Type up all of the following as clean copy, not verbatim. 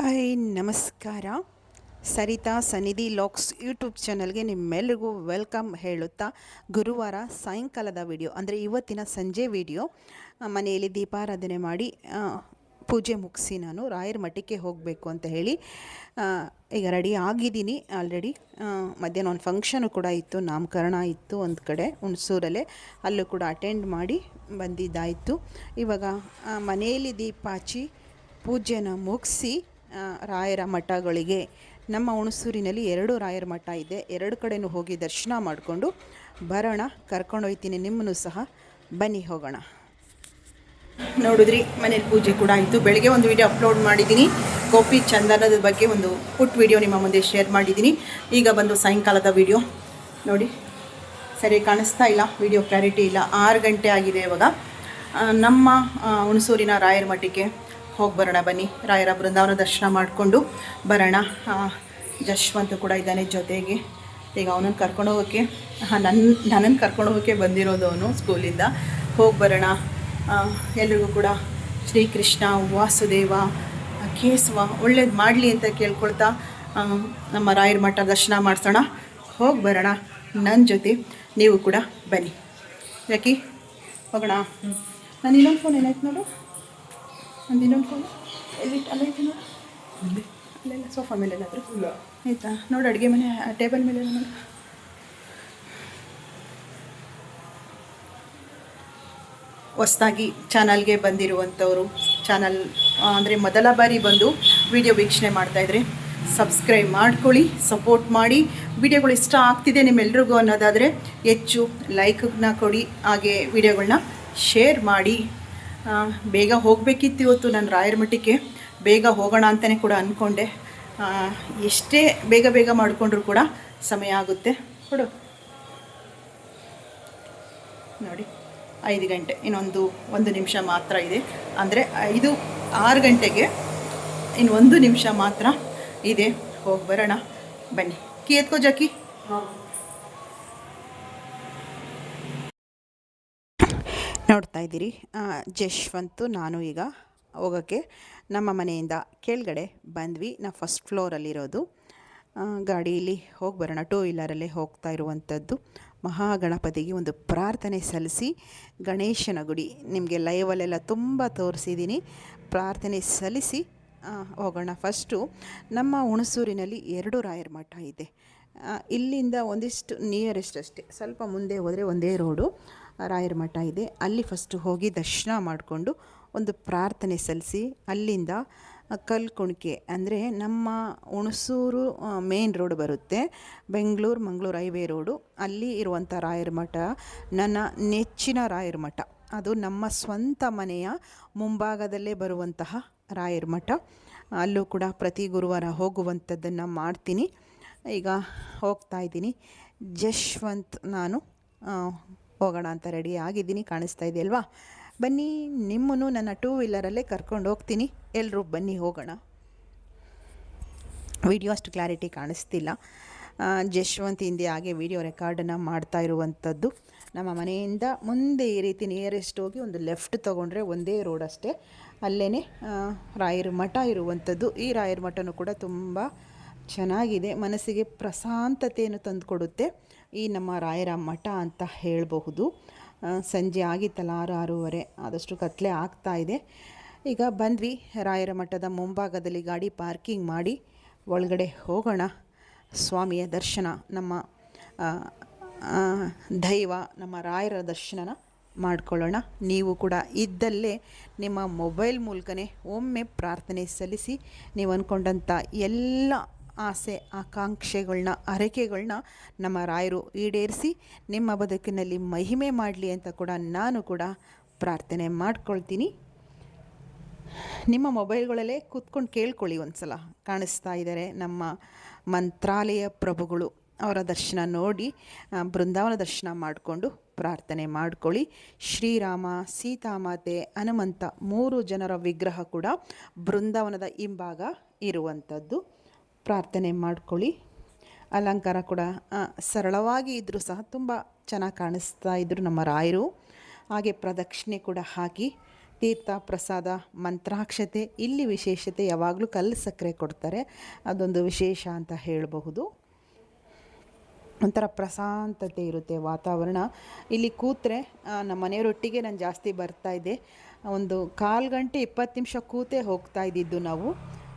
Hi ನಮಸ್ಕಾರ. ಸರಿತಾ ಸನ್ನಿಧಿ LOX YouTube ಚಾನಲ್ಗೆ ನಿಮ್ಮೆಲ್ಲರಿಗೂ ವೆಲ್ಕಮ್ ಹೇಳುತ್ತಾ, ಗುರುವಾರ ಸಾಯಂಕಾಲದ ವಿಡಿಯೋ ಅಂದರೆ ಇವತ್ತಿನ ಸಂಜೆ ವಿಡಿಯೋ, ಮನೆಯಲ್ಲಿ ದೀಪಾರಾಧನೆ ಮಾಡಿ ಪೂಜೆ ಮುಗಿಸಿ ನಾನು ರಾಯರ ಮಠಕ್ಕೆ ಹೋಗಬೇಕು ಅಂತ ಹೇಳಿ ಈಗ ರೆಡಿ ಆಗಿದ್ದೀನಿ. ಆಲ್ರೆಡಿ ಮಧ್ಯಾಹ್ನ ಒಂದು ಫಂಕ್ಷನು ಕೂಡ ಇತ್ತು, ನಾಮಕರಣ ಇತ್ತು ಒಂದು ಕಡೆ ಹುಣಸೂರಲ್ಲೇ, ಅಲ್ಲೂ ಕೂಡ ಅಟೆಂಡ್ ಮಾಡಿ ಬಂದಿದ್ದಾಯಿತು. ಇವಾಗ ಮನೆಯಲ್ಲಿ ದೀಪ ಹಚ್ಚಿ ಪೂಜೆನ ಮುಗಿಸಿ ರಾಯರ ಮಠಗಳಿಗೆ, ನಮ್ಮ ಹುಣಸೂರಿನಲ್ಲಿ 2 ರಾಯರ ಮಠ ಇದೆ, 2 ಕಡೆಯೂ ಹೋಗಿ ದರ್ಶನ ಮಾಡಿಕೊಂಡು ಬರೋಣ. ಕರ್ಕೊಂಡೋಗ್ತೀನಿ ನಿಮ್ಮನ್ನು ಸಹ, ಬನ್ನಿ ಹೋಗೋಣ. ನೋಡಿದ್ರಿ, ಮನೇಲಿ ಪೂಜೆ ಕೂಡ ಆಯಿತು. ಬೆಳಗ್ಗೆ ಒಂದು ವಿಡಿಯೋ ಅಪ್ಲೋಡ್ ಮಾಡಿದ್ದೀನಿ, ಗೋಪಿ ಚಂದನದ ಬಗ್ಗೆ ಒಂದು ಪುಟ್ ವಿಡಿಯೋ ನಿಮ್ಮ ಮುಂದೆ ಶೇರ್ ಮಾಡಿದ್ದೀನಿ. ಈಗ ಬಂದು ಸಾಯಂಕಾಲದ ವಿಡಿಯೋ ನೋಡಿ. ಸರಿ ಕಾಣಿಸ್ತಾ ಇಲ್ಲ, ವಿಡಿಯೋ ಕ್ಲಾರಿಟಿ ಇಲ್ಲ. 6 ಗಂಟೆ ಆಗಿದೆ ಇವಾಗ. ನಮ್ಮ ಹುಣಸೂರಿನ ರಾಯರ ಮಠಕ್ಕೆ ಹೋಗಿ ಬರೋಣ ಬನ್ನಿ. ರಾಯರ ಬೃಂದಾವನ ದರ್ಶನ ಮಾಡಿಕೊಂಡು ಬರೋಣ. ಜಶ್ವಂತ ಕೂಡ ಇದ್ದಾನೆ ಜೊತೆಗೆ. ಈಗ ಅವನನ್ನು ಕರ್ಕೊಂಡು ಹೋಗೋಕ್ಕೆ, ನನ್ನನ್ನು ಕರ್ಕೊಂಡು ಹೋಗೋಕ್ಕೆ ಬಂದಿರೋದು ಅವನು ಸ್ಕೂಲಿಂದ. ಹೋಗಿ ಬರೋಣ. ಎಲ್ರಿಗೂ ಕೂಡ ಶ್ರೀಕೃಷ್ಣ ವಾಸುದೇವ ಕೇಶವ ಒಳ್ಳೇದು ಮಾಡಲಿ ಅಂತ ಕೇಳ್ಕೊಳ್ತಾ ನಮ್ಮ ರಾಯರ ಮಠ ದರ್ಶನ ಮಾಡಿಸೋಣ. ಹೋಗಿ ಬರೋಣ. ನನ್ನ ಜೊತೆ ನೀವು ಕೂಡ ಬನ್ನಿ. ಯಾಕೆ ಹೋಗೋಣ. ನಾನು ಇನ್ನೊಂದು ಫೋನ್ ಏನಾಯ್ತು ನೋಡು, ಒಂದು ಇನ್ನೊಂದು ಫೋನು ಎಲ್ಲಿ ಅಲ್ಲೈತೆ ನೋಡು, ಅಲ್ಲೆಲ್ಲ ಸೋಫಾ ಮೇಲೆ ಏನಾದರೂ ಆಯಿತಾ ನೋಡು, ಅಡುಗೆ ಮನೆ ಟೇಬಲ್ ಮೇಲೆ ನೋಡು. ಹೊಸದಾಗಿ ಚಾನಲ್ಗೆ ಬಂದಿರುವಂಥವರು, ಚಾನಲ್ ಅಂದರೆ ಮೊದಲ ಬಾರಿ ಬಂದು ವಿಡಿಯೋ ವೀಕ್ಷಣೆ ಮಾಡ್ತಾಯಿದ್ರೆ ಸಬ್ಸ್ಕ್ರೈಬ್ ಮಾಡ್ಕೊಳ್ಳಿ, ಸಪೋರ್ಟ್ ಮಾಡಿ. ವಿಡಿಯೋಗಳು ಇಷ್ಟ ಆಗ್ತಿದೆ ನಿಮ್ಮೆಲ್ರಿಗೂ ಅನ್ನೋದಾದರೆ ಹೆಚ್ಚು ಲೈಕನ್ನ ಕೊಡಿ, ಹಾಗೆ ವಿಡಿಯೋಗಳನ್ನ ಶೇರ್ ಮಾಡಿ. ಬೇಗ ಹೋಗಬೇಕಿತ್ತು ಇವತ್ತು ನಾನು ರಾಯರ ಮಠಕ್ಕೆ, ಬೇಗ ಹೋಗೋಣ ಅಂತಲೇ ಕೂಡ ಅಂದ್ಕೊಂಡೆ. ಎಷ್ಟೇ ಬೇಗ ಮಾಡಿಕೊಂಡ್ರೂ ಕೂಡ ಸಮಯ ಆಗುತ್ತೆ. ಕೊಡು ನೋಡಿ, 5 ಗಂಟೆ, ಇನ್ನೊಂದು 1 ನಿಮಿಷ ಮಾತ್ರ ಇದೆ. ಅಂದರೆ 6 ಗಂಟೆಗೆ ಇನ್ನು 1 ನಿಮಿಷ ಮಾತ್ರ ಇದೆ. ಹೋಗಿ ಬರೋಣ ಬನ್ನಿ. ಕೀ ಎತ್ಕೋ ಜಾಕಿ. ನೋಡ್ತಾ ಇದ್ದೀರಿ, ಜಶ್ವಂತು ನಾನು ಈಗ ಹೋಗೋಕ್ಕೆ ನಮ್ಮ ಮನೆಯಿಂದ ಕೆಳಗಡೆ ಬಂದ್ವಿ. ನಾವು ಫಸ್ಟ್ ಫ್ಲೋರಲ್ಲಿರೋದು. ಗಾಡಿಯಲ್ಲಿ ಹೋಗಿ ಬರೋಣ, 2 ವೀಲರಲ್ಲೇ ಹೋಗ್ತಾ ಇರುವಂಥದ್ದು. ಮಹಾಗಣಪತಿಗೆ ಒಂದು ಪ್ರಾರ್ಥನೆ ಸಲ್ಲಿಸಿ, ಗಣೇಶನ ಗುಡಿ ನಿಮಗೆ ಲೈವಲ್ಲೆಲ್ಲ ತುಂಬ ತೋರಿಸಿದ್ದೀನಿ. ಪ್ರಾರ್ಥನೆ ಸಲ್ಲಿಸಿ ಹೋಗೋಣ. ಫಸ್ಟು ನಮ್ಮ ಹುಣಸೂರಿನಲ್ಲಿ 2 ರಾಯರ ಮಠ ಇದೆ. ಇಲ್ಲಿಂದ ಒಂದಿಷ್ಟು ನಿಯರೆಸ್ಟ್ ಅಷ್ಟೇ, ಸ್ವಲ್ಪ ಮುಂದೆ ಹೋದರೆ ಒಂದೇ ರೋಡು ರಾಯರ ಮಠ ಇದೆ. ಅಲ್ಲಿ ಫಸ್ಟು ಹೋಗಿ ದರ್ಶನ ಮಾಡಿಕೊಂಡು ಒಂದು ಪ್ರಾರ್ಥನೆ ಸಲ್ಲಿಸಿ, ಅಲ್ಲಿಂದ ಕಲ್ಕುಣಿಕೆ ಅಂದರೆ ನಮ್ಮ ಹುಣಸೂರು ಮೇನ್ ರೋಡ್ ಬರುತ್ತೆ, ಬೆಂಗಳೂರು ಮಂಗಳೂರು ಹೈವೇ ರೋಡು. ಅಲ್ಲಿ ಇರುವಂಥ ರಾಯರ ಮಠ ನನ್ನ ನೆಚ್ಚಿನ ರಾಯರ ಮಠ. ಅದು ನಮ್ಮ ಸ್ವಂತ ಮನೆಯ ಮುಂಭಾಗದಲ್ಲೇ ಬರುವಂತಹ ರಾಯರ ಮಠ. ಅಲ್ಲೂ ಕೂಡ ಪ್ರತಿ ಗುರುವಾರ ಹೋಗುವಂಥದ್ದನ್ನು ಮಾಡ್ತೀನಿ. ಈಗ ಹೋಗ್ತಾ ಇದ್ದೀನಿ. ಜಶ್ವಂತ್ ನಾನು ಹೋಗೋಣ ಅಂತ ರೆಡಿ ಆಗಿದ್ದೀನಿ. ಕಾಣಿಸ್ತಾ ಇದೆಯಲ್ವಾ? ಬನ್ನಿ, ನಿಮ್ಮನ್ನು ನನ್ನ 2 ವೀಲರಲ್ಲೇ ಕರ್ಕೊಂಡು ಹೋಗ್ತೀನಿ. ಎಲ್ಲರೂ ಬನ್ನಿ ಹೋಗೋಣ. ವಿಡಿಯೋ ಅಷ್ಟು ಕ್ಲಾರಿಟಿ ಕಾಣಿಸ್ತಿಲ್ಲ. ಜಶ್ವಂತ್ ಹಿಂದೆ ಹಾಗೆ ವಿಡಿಯೋ ರೆಕಾರ್ಡನ್ನು ಮಾಡ್ತಾ ಇರುವಂಥದ್ದು. ನಮ್ಮ ಮನೆಯಿಂದ ಮುಂದೆ ಈ ರೀತಿ ನಿಯರೆಸ್ಟ್ ಹೋಗಿ ಒಂದು ಲೆಫ್ಟ್ ತೊಗೊಂಡ್ರೆ ಒಂದೇ ರೋಡ್ ಅಷ್ಟೇ, ಅಲ್ಲೇ ರಾಯರ ಮಠ ಇರುವಂಥದ್ದು. ಈ ರಾಯರ ಮಠನೂ ಕೂಡ ತುಂಬ ಚೆನ್ನಾಗಿದೆ, ಮನಸ್ಸಿಗೆ ಪ್ರಶಾಂತತೆಯನ್ನು ತಂದುಕೊಡುತ್ತೆ ಈ ನಮ್ಮ ರಾಯರ ಮಠ ಅಂತ ಹೇಳಬಹುದು. ಸಂಜೆ ಆಗಿತ್ತಲ್ಲ, 6-6:30, ಆದಷ್ಟು ಕತ್ಲೆ ಆಗ್ತಾ ಇದೆ. ಈಗ ಬಂದ್ವಿ. ರಾಯರ ಮಠದ ಮುಂಭಾಗದಲ್ಲಿ ಗಾಡಿ ಪಾರ್ಕಿಂಗ್ ಮಾಡಿ ಒಳಗಡೆ ಹೋಗೋಣ. ಸ್ವಾಮಿಯ ದರ್ಶನ, ನಮ್ಮ ದೈವ ನಮ್ಮ ರಾಯರ ದರ್ಶನ ಮಾಡಿಕೊಳ್ಳೋಣ. ನೀವು ಕೂಡ ಇದ್ದಲ್ಲೇ ನಿಮ್ಮ ಮೊಬೈಲ್ ಮೂಲಕನೇ ಒಮ್ಮೆ ಪ್ರಾರ್ಥನೆ ಸಲ್ಲಿಸಿ, ನೀವು ಅಂದ್ಕೊಂಡಂಥ ಎಲ್ಲ ಆಸೆ ಆಕಾಂಕ್ಷೆಗಳನ್ನ ಹರಕೆಗಳನ್ನ ನಮ್ಮ ರಾಯರು ಈಡೇರಿಸಿ ನಿಮ್ಮ ಬದುಕಿನಲ್ಲಿ ಮಹಿಮೆ ಮಾಡಲಿ ಅಂತ ಕೂಡ ನಾನು ಕೂಡ ಪ್ರಾರ್ಥನೆ ಮಾಡ್ಕೊಳ್ತೀನಿ. ನಿಮ್ಮ ಮೊಬೈಲ್ಗಳಲ್ಲೇ ಕೂತ್ಕೊಂಡು ಕೇಳ್ಕೊಳ್ಳಿ. ಒಂದು ಸಲ ಕಾಣಿಸ್ತಾ ಇದ್ದಾರೆ ನಮ್ಮ ಮಂತ್ರಾಲಯ ಪ್ರಭುಗಳು, ಅವರ ದರ್ಶನ ನೋಡಿ ಬೃಂದಾವನ ದರ್ಶನ ಮಾಡಿಕೊಂಡು ಪ್ರಾರ್ಥನೆ ಮಾಡ್ಕೊಳ್ಳಿ. ಶ್ರೀರಾಮ, ಸೀತಾಮಾತೆ, ಹನುಮಂತ 3 ಜನರ ವಿಗ್ರಹ ಕೂಡ ಬೃಂದಾವನದ ಹಿಂಭಾಗ ಇರುವಂಥದ್ದು. ಪ್ರಾರ್ಥನೆ ಮಾಡ್ಕೊಳ್ಳಿ. ಅಲಂಕಾರ ಕೂಡ ಸರಳವಾಗಿ ಇದ್ದರೂ ಸಹ ತುಂಬ ಚೆನ್ನಾಗಿ ಕಾಣಿಸ್ತಾ ಇದ್ದರು ನಮ್ಮ ರಾಯರು. ಹಾಗೆ ಪ್ರದಕ್ಷಿಣೆ ಕೂಡ ಹಾಕಿ ತೀರ್ಥ ಪ್ರಸಾದ ಮಂತ್ರಾಕ್ಷತೆ. ಇಲ್ಲಿ ವಿಶೇಷತೆ ಯಾವಾಗಲೂ ಕಲ್ಲು ಸಕ್ಕರೆ ಕೊಡ್ತಾರೆ, ಅದೊಂದು ವಿಶೇಷ ಅಂತ ಹೇಳಬಹುದು. ಒಂಥರ ಪ್ರಶಾಂತತೆ ಇರುತ್ತೆ ವಾತಾವರಣ. ಇಲ್ಲಿ ಕೂತ್ರೆ ನಮ್ಮ ಮನೆಯವರೊಟ್ಟಿಗೆ ನಾನು ಜಾಸ್ತಿ ಬರ್ತಾಯಿದ್ದೆ, ಒಂದು 1/4 ಗಂಟೆ 20 ನಿಮಿಷ ಕೂತೇ ಹೋಗ್ತಾ ಇದ್ದಿದ್ದು ನಾವು.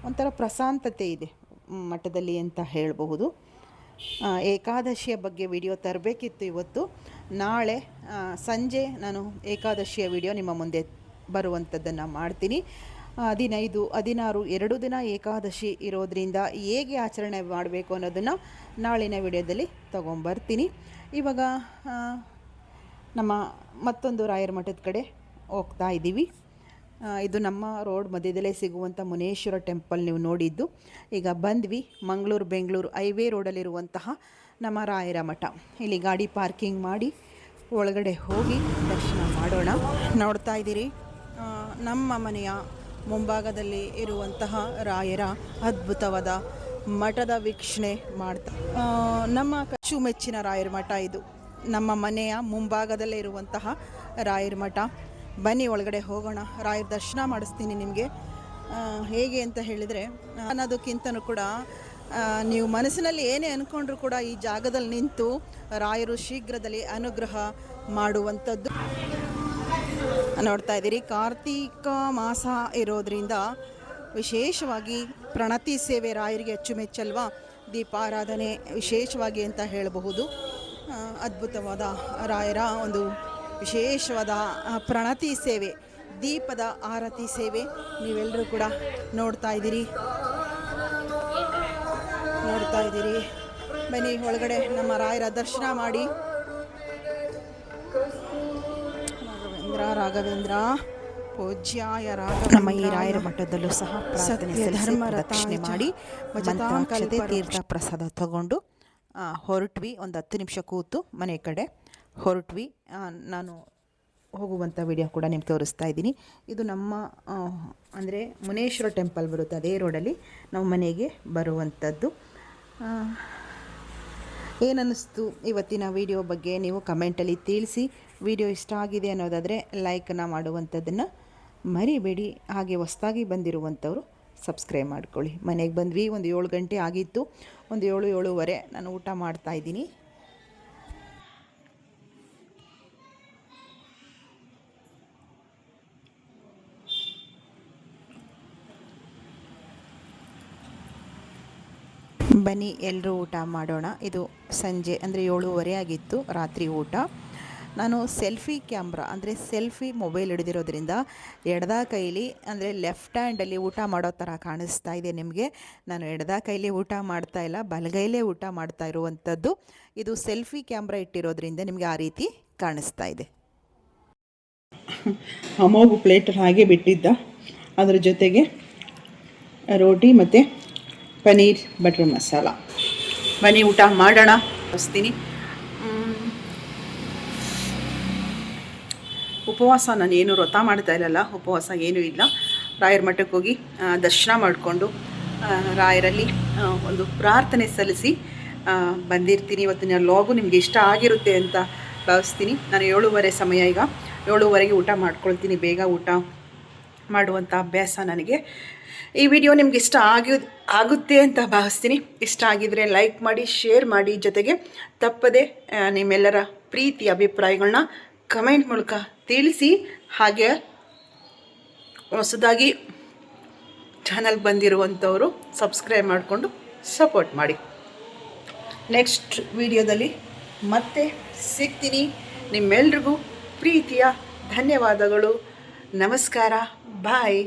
ಒಂಥರ ಪ್ರಶಾಂತತೆ ಇದೆ ಮಠದಲ್ಲಿ ಅಂತ ಹೇಳಬಹುದು. ಏಕಾದಶಿಯ ಬಗ್ಗೆ ವಿಡಿಯೋ ತರಬೇಕಿತ್ತು ಇವತ್ತು. ನಾಳೆ ಸಂಜೆ ನಾನು ಏಕಾದಶಿಯ ವಿಡಿಯೋ ನಿಮ್ಮ ಮುಂದೆ ಬರುವಂಥದ್ದನ್ನು ಮಾಡ್ತೀನಿ. 15, 16 2 ದಿನ ಏಕಾದಶಿ ಇರೋದರಿಂದ ಹೇಗೆ ಆಚರಣೆ ಮಾಡಬೇಕು ಅನ್ನೋದನ್ನು ನಾಳಿನ ವಿಡಿಯೋದಲ್ಲಿ ತೊಗೊಂಬರ್ತೀನಿ. ಇವಾಗ ನಮ್ಮ ಮತ್ತೊಂದು ರಾಯರ ಮಠದ ಕಡೆ ಹೋಗ್ತಾ ಇದ್ದೀವಿ. ಇದು ನಮ್ಮ ರೋಡ್ ಮಧ್ಯದಲ್ಲೇ ಸಿಗುವಂಥ ಮುನೇಶ್ವರ ಟೆಂಪಲ್ ನೀವು ನೋಡಿದ್ದು. ಈಗ ಬಂದ್ವಿ ಮಂಗಳೂರು ಬೆಂಗಳೂರು ಹೈವೇ ರೋಡಲ್ಲಿರುವಂತಹ ನಮ್ಮ ರಾಯರ ಮಠ. ಇಲ್ಲಿ ಗಾಡಿ ಪಾರ್ಕಿಂಗ್ ಮಾಡಿ ಒಳಗಡೆ ಹೋಗಿ ದರ್ಶನ ಮಾಡೋಣ. ನೋಡ್ತಾ ಇದ್ದೀರಿ ನಮ್ಮ ಮನೆಯ ಮುಂಭಾಗದಲ್ಲಿ ಇರುವಂತಹ ರಾಯರ ಅದ್ಭುತವಾದ ಮಠದ ವೀಕ್ಷಣೆ ಮಾಡ್ತಾ ನಮ್ಮ ಅಚ್ಚುಮೆಚ್ಚಿನ ರಾಯರ ಮಠ ಇದು. ನಮ್ಮ ಮನೆಯ ಮುಂಭಾಗದಲ್ಲೇ ಇರುವಂತಹ ರಾಯರ ಮಠ. ಬನ್ನಿ ಒಳಗಡೆ ಹೋಗೋಣ, ರಾಯರ ದರ್ಶನ ಮಾಡಿಸ್ತೀನಿ ನಿಮಗೆ. ಹೇಗೆ ಅಂತ ಹೇಳಿದರೆ ಅನ್ನೋದಕ್ಕಿಂತನೂ ಕೂಡ ನೀವು ಮನಸ್ಸಿನಲ್ಲಿ ಏನೇ ಅಂದ್ಕೊಂಡ್ರೂ ಕೂಡ ಈ ಜಾಗದಲ್ಲಿ ನಿಂತು ರಾಯರು ಶೀಘ್ರದಲ್ಲಿ ಅನುಗ್ರಹ ಮಾಡುವಂಥದ್ದು. ನೋಡ್ತಾ ಇದ್ದೀರಿ ಕಾರ್ತೀಕ ಮಾಸ ಇರೋದರಿಂದ ವಿಶೇಷವಾಗಿ ಪ್ರಣತಿ ಸೇವೆ ರಾಯರಿಗೆ ಅಚ್ಚುಮೆಚ್ಚಲ್ವಾ. ದೀಪಾರಾಧನೆ ವಿಶೇಷವಾಗಿ ಅಂತ ಹೇಳಬಹುದು. ಅದ್ಭುತವಾದ ರಾಯರ ಒಂದು ವಿಶೇಷವಾದ ಪ್ರಣತಿ ಸೇವೆ, ದೀಪದ ಆರತಿ ಸೇವೆ ನೀವೆಲ್ಲರೂ ಕೂಡ ನೋಡ್ತಾ ಇದ್ದೀರಿ. ಬನ್ನಿ ಒಳಗಡೆ ನಮ್ಮ ರಾಯರ ದರ್ಶನ ಮಾಡಿ. ರಾಘವೇಂದ್ರ ಪೂಜ್ಯಾಯ ರಾಘವೇಂದ್ರ. ನಮ್ಮ ಈ ರಾಯರ ಮಠದಲ್ಲೂ ಸಹ ಸತ್ಯ ಧರ್ಮ ರಕ್ಷಣೆ ಮಾಡಿ ಮಂತ್ರಾಕ್ಷತೆ ತೀರ್ಥ ಪ್ರಸಾದ ತಗೊಂಡು ಹೊರಟ್ವಿ. ಒಂದು 10 ನಿಮಿಷ ಕೂತು ಮನೆ ಕಡೆ ಹೊರಟ್ವಿ. ನಾನು ಹೋಗುವಂಥ ವಿಡಿಯೋ ಕೂಡ ನಿಮ್ಗೆ ತೋರಿಸ್ತಾ ಇದ್ದೀನಿ. ಇದು ನಮ್ಮ ಅಂದರೆ ಮುನೇಶ್ವರ ಟೆಂಪಲ್ ಬರುತ್ತೆ, ಅದೇ ರೋಡಲ್ಲಿ ನಮ್ಮ ಮನೆಗೆ ಬರುವಂಥದ್ದು. ಏನನ್ನಿಸ್ತು ಇವತ್ತಿನ ವಿಡಿಯೋ ಬಗ್ಗೆ ನೀವು ಕಮೆಂಟಲ್ಲಿ ತಿಳಿಸಿ. ವಿಡಿಯೋ ಇಷ್ಟ ಆಗಿದೆ ಅನ್ನೋದಾದರೆ ಲೈಕನ್ನು ಮಾಡುವಂಥದ್ದನ್ನು ಮರಿಬೇಡಿ. ಹಾಗೆ ಹೊಸದಾಗಿ ಬಂದಿರುವಂಥವರು ಸಬ್ಸ್ಕ್ರೈಬ್ ಮಾಡ್ಕೊಳ್ಳಿ. ಮನೆಗೆ ಬಂದ್ವಿ, ಒಂದು 7 ಗಂಟೆ ಆಗಿತ್ತು. ಒಂದು 7, 7:15 ನಾನು ಊಟ ಮಾಡ್ತಾಯಿದ್ದೀನಿ. ಬನ್ನಿ ಎಲ್ಲರೂ ಊಟ ಮಾಡೋಣ. ಇದು ಸಂಜೆ ಅಂದರೆ 7:15 ಆಗಿತ್ತು ರಾತ್ರಿ ಊಟ. ನಾನು ಸೆಲ್ಫಿ ಕ್ಯಾಮ್ರಾ ಅಂದರೆ ಸೆಲ್ಫಿ ಮೊಬೈಲ್ ಹಿಡಿದಿರೋದ್ರಿಂದ ಎಡದ ಕೈಲಿ ಅಂದರೆ ಲೆಫ್ಟ್ ಹ್ಯಾಂಡಲ್ಲಿ ಊಟ ಮಾಡೋ ಥರ ಕಾಣಿಸ್ತಾ ಇದೆ ನಿಮಗೆ. ನಾನು ಎಡದ ಕೈಲಿ ಊಟ ಮಾಡ್ತಾ ಇಲ್ಲ, ಬಲಗೈಲೇ ಊಟ ಮಾಡ್ತಾ ಇರುವಂಥದ್ದು. ಇದು ಸೆಲ್ಫಿ ಕ್ಯಾಮ್ರಾ ಇಟ್ಟಿರೋದ್ರಿಂದ ನಿಮಗೆ ಆ ರೀತಿ ಕಾಣಿಸ್ತಾ ಇದೆ. ಅಮೋಘ ಪ್ಲೇಟ್ ಹಾಗೆ ಬಿಟ್ಟಿದ್ದ, ಅದರ ಜೊತೆಗೆ ರೋಟಿ ಮತ್ತು ಪನ್ನೀರ್ ಬಟರ್ ಮಸಾಲ. ಬನ್ನಿ ಊಟ ಮಾಡೋಣ. ಬಸ್ತೀನಿ. ಉಪವಾಸ ನಾನು ಏನು ವ್ರತ ಮಾಡ್ತಾ ಇಲ್ಲಲ್ಲ, ಉಪವಾಸ ಏನೂ ಇಲ್ಲ. ರಾಯರ ಮಠಕ್ಕೆ ಹೋಗಿ ದರ್ಶನ ಮಾಡಿಕೊಂಡು ರಾಯರಲ್ಲಿ ಒಂದು ಪ್ರಾರ್ಥನೆ ಸಲ್ಲಿಸಿ ಬಂದಿರ್ತೀನಿ. ಇವತ್ತಿನ ಲಾಗು ನಿಮಗೆ ಇಷ್ಟ ಆಗಿರುತ್ತೆ ಅಂತ ಭಾವಿಸ್ತೀನಿ. ನಾನು 7:15 ಸಮಯ, ಈಗ 7:15ಗೆ ಊಟ ಮಾಡ್ಕೊಳ್ತೀನಿ. ಬೇಗ ಊಟ ಮಾಡುವಂಥ ಅಭ್ಯಾಸ ನನಗೆ. ಈ ವಿಡಿಯೋ ನಿಮ್ಗೆ ಇಷ್ಟ ಆಗುತ್ತೆ ಅಂತ ಭಾವಿಸ್ತೀನಿ. ಇಷ್ಟ ಆಗಿದರೆ ಲೈಕ್ ಮಾಡಿ, ಶೇರ್ ಮಾಡಿ, ಜೊತೆಗೆ ತಪ್ಪದೆ ನಿಮ್ಮೆಲ್ಲರ ಪ್ರೀತಿ ಅಭಿಪ್ರಾಯಗಳನ್ನ ಕಮೆಂಟ್ ಮೂಲಕ ತಿಳಿಸಿ. ಹಾಗೆ ಹೊಸದಾಗಿ ಚಾನಲ್ಗೆ ಬಂದಿರುವಂಥವರು ಸಬ್ಸ್ಕ್ರೈಬ್ ಮಾಡಿಕೊಂಡು ಸಪೋರ್ಟ್ ಮಾಡಿ. ನೆಕ್ಸ್ಟ್ ವಿಡಿಯೋದಲ್ಲಿ ಮತ್ತೆ ಸಿಗ್ತೀನಿ. ನಿಮ್ಮೆಲ್ರಿಗೂ ಪ್ರೀತಿಯ ಧನ್ಯವಾದಗಳು. ನಮಸ್ಕಾರ. ಬಾಯ್.